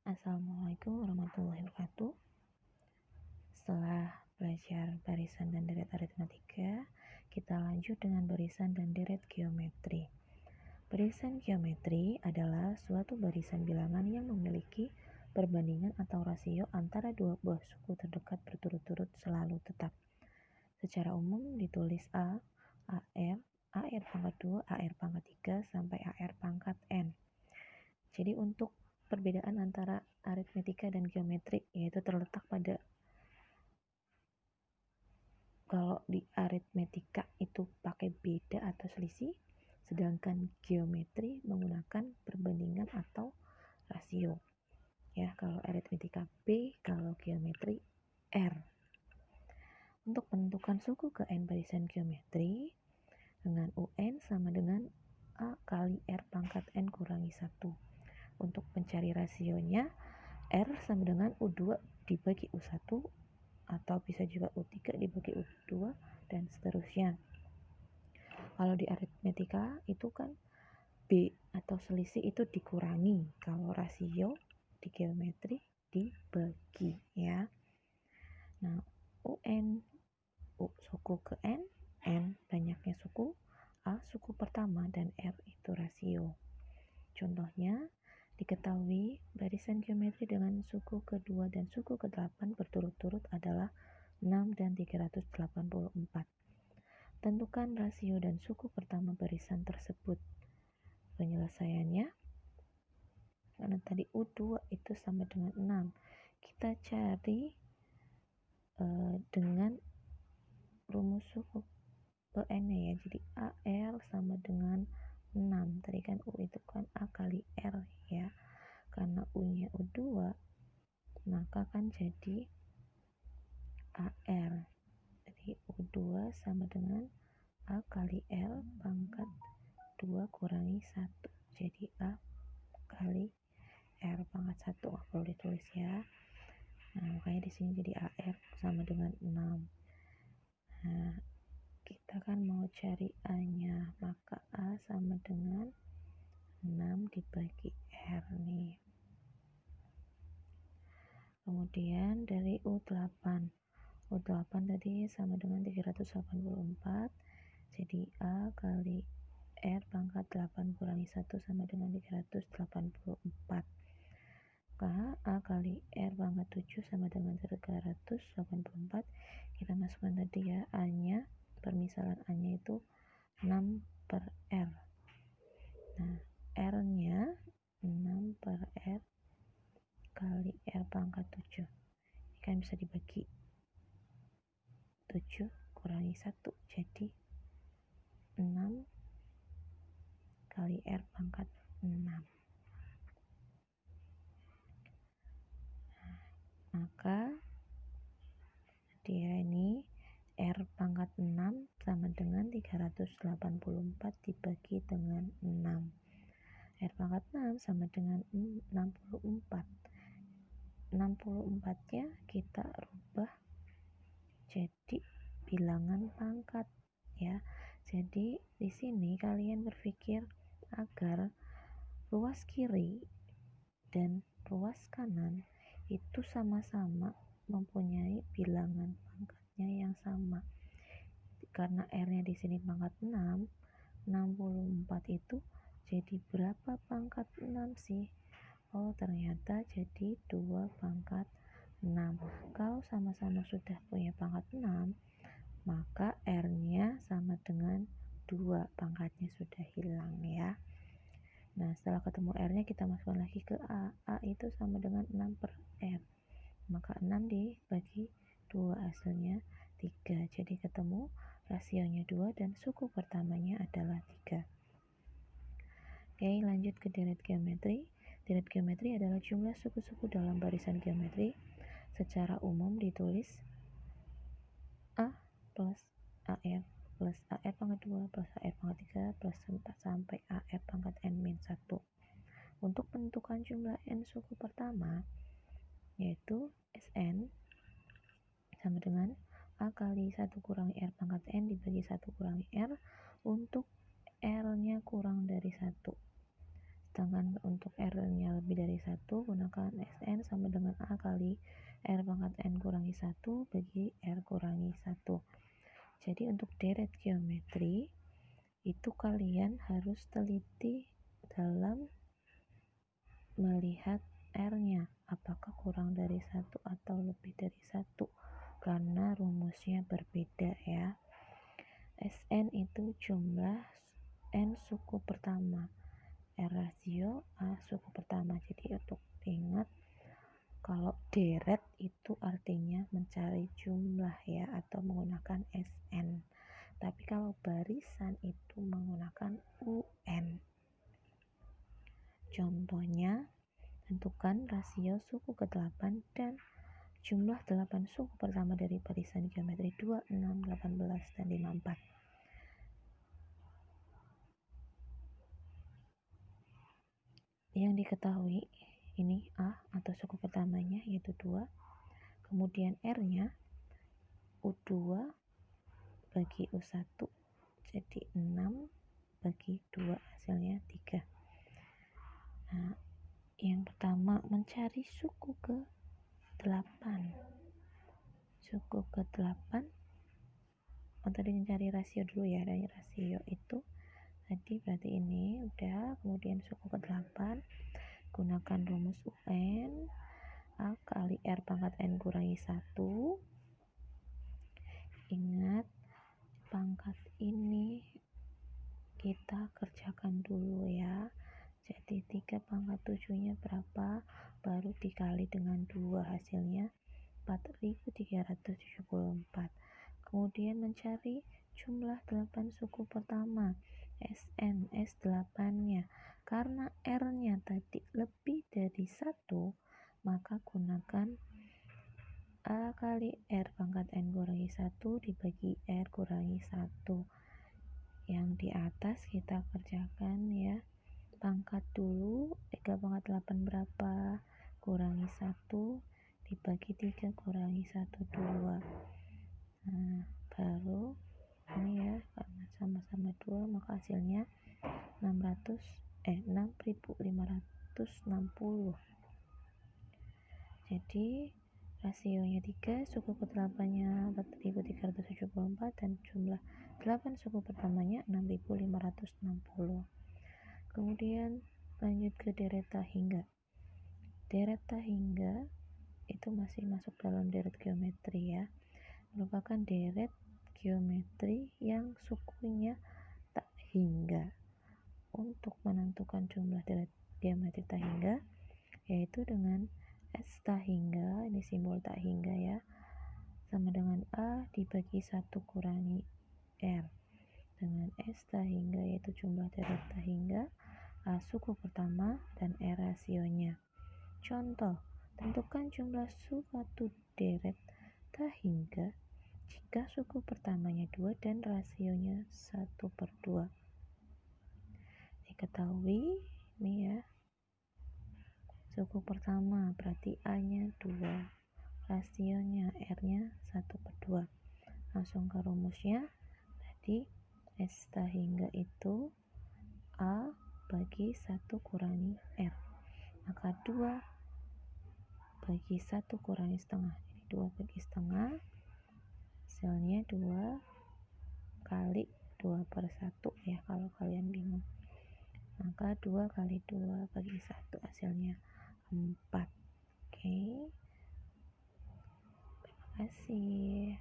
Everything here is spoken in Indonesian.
Assalamualaikum warahmatullahi wabarakatuh. Setelah belajar barisan dan deret aritmatika, kita lanjut dengan barisan dan deret geometri. Barisan geometri adalah suatu barisan bilangan yang memiliki perbandingan atau rasio antara dua buah suku terdekat berturut-turut selalu tetap. Secara umum ditulis AR pangkat 2, AR pangkat 3, sampai AR pangkat N. Jadi untuk perbedaan antara aritmetika dan geometri yaitu terletak pada kalau di aritmetika itu pakai beda atau selisih, sedangkan geometri menggunakan perbandingan atau rasio. Ya, kalau aritmetika B, kalau geometri R. Untuk menentukan suku ke N barisan geometri dengan UN sama dengan A kali R pangkat N kurangi 1. Untuk mencari rasionya, R sama dengan U2 dibagi U1 atau bisa juga U3 dibagi U2 dan seterusnya. Kalau di aritmetika itu kan B atau selisih itu dikurangi, kalau rasio di geometri dibagi ya. Nah, UN suku ke N banyaknya suku, A suku pertama, dan R itu rasio. Contohnya, diketahui barisan geometri dengan suku kedua dan suku ke-8 berturut-turut adalah 6 dan 384. Tentukan rasio dan suku pertama barisan tersebut. Penyelesaiannya, karena tadi U2 itu sama dengan 6, kita cari dengan rumus suku PN ya. Jadi AR sama dengan 6. Tadi kan U itu kan A kali R ya. Karena U-nya U2, maka kan jadi AR. Jadi U2 sama dengan A kali R pangkat 2 kurangi 1. Jadi A kali R pangkat 1. Nggak perlu ditulis ya. Nah, makanya di sini jadi AR sama dengan 6. Nah, kita kan mau cari A-nya, maka A sama dengan 6 dibagi R nih. Kemudian dari U8 tadi sama dengan 384, jadi A kali R pangkat 8 kurangi 1 sama dengan 384. A kali R pangkat 7 sama dengan 384. Kita masukkan tadi ya, A-nya, permisalan A-nya itu 6 per R. Nah, R-nya 6 per R kali R pangkat 7. Ini kan bisa dibagi 7 kurangi 1, jadi 6 kali R pangkat 6. Maka dia ini R pangkat 6 sama dengan 384 dibagi dengan 6. R pangkat 6 sama dengan 64. 64-nya kita rubah jadi bilangan pangkat ya. Jadi di sini kalian berpikir agar ruas kiri dan ruas kanan itu sama-sama mempunyai bilangan pangkatnya yang sama. Karena R-nya di sini pangkat 6, 64 itu jadi berapa pangkat 6 sih? Oh, ternyata jadi 2 pangkat 6. Kalau sama-sama sudah punya pangkat 6, maka R-nya sama dengan 2, pangkatnya sudah hilang ya. Nah, setelah ketemu R-nya kita masukkan lagi ke A. A itu sama dengan 6 per R. Maka 6 dibagi 2 hasilnya 3. Jadi ketemu rasionya 2 dan suku pertamanya adalah 3. Oke, lanjut ke deret geometri. Deret geometri adalah jumlah suku-suku dalam barisan geometri. Secara umum ditulis A plus AR plus AR pangkat 2 plus AR pangkat 3 plus 4 sampai AR pangkat N-1. Untuk menentukan jumlah N suku pertama, yaitu Sn sama dengan A kali 1 kurangi R pangkat N dibagi 1 kurangi R untuk R-nya kurang dari 1. Sedangkan untuk R-nya lebih dari 1, gunakan Sn sama dengan A kali R pangkat N kurangi 1 bagi R kurangi 1. Jadi untuk deret geometri itu kalian harus teliti dalam melihat R-nya apakah kurang dari 1 atau lebih dari 1, karena rumusnya berbeda ya. Sn itu jumlah N suku pertama, R rasio A suku pertama. Jadi untuk ingat, kalau deret itu artinya mencari jumlah ya, atau menggunakan Sn. Tapi kalau barisan itu menggunakan UN. Contohnya, tentukan rasio suku ke-8 dan jumlah 8 suku pertama dari barisan geometri 2, 6, 18, dan 54. Yang diketahui ini A atau suku pertamanya yaitu 2, kemudian R-nya U2 bagi U1, jadi 6 bagi 2 hasilnya 3. Nah, yang pertama mencari suku ke-8. Suku ke-8 tadi mencari rasio dulu ya. Dari rasio itu tadi berarti ini udah, kemudian suku ke-8 gunakan rumus UN A kali R pangkat N kurangi 1. Ingat, pangkat ini kita kerjakan dulu ya. Jadi 3 pangkat 7 nya berapa, baru dikali dengan 2 hasilnya 4374. Kemudian mencari jumlah 8 suku pertama, Sn, S8 nya. Karena R nya tadi lebih dari 1, maka gunakan A kali R pangkat N kurangi 1 dibagi R kurangi 1. Yang di atas kita kerjakan ya. Pangkat dulu, 3 pangkat 8 berapa, kurangi 1 dibagi 3 kurangi 1, 2. Nah, baru ini ya, karena sama-sama 2 maka hasilnya 6560. Jadi rasionya 3, suku ke-8 nya 4374, dan jumlah 8 suku pertamanya 6560. Kemudian lanjut ke deret hingga. Deret hingga itu masih masuk dalam deret geometri ya, merupakan deret geometri yang sukunya tak hingga. Untuk menentukan jumlah deret geometri tak hingga yaitu dengan S tak hingga, ini simbol tak hingga ya, sama dengan A dibagi 1 kurangi R, dengan S tak hingga yaitu jumlah deret tak hingga A suku pertama dan R rasionya. Contoh, tentukan jumlah suatu deret tak hingga jika suku pertamanya 2 dan rasionya 1/2. Diketahui ini ya, suku pertama berarti A nya 2, rasionya R nya 1/2. Langsung ke rumusnya, tadi S tak hingga itu A bagi 1 kurangi R, maka 2 bagi 1 kurangi setengah, jadi 2 bagi setengah, hasilnya 2 kali 2/1 ya kalau kalian bingung. Maka 2 kali 2 bagi 1 hasilnya 4. Oke, terima kasih.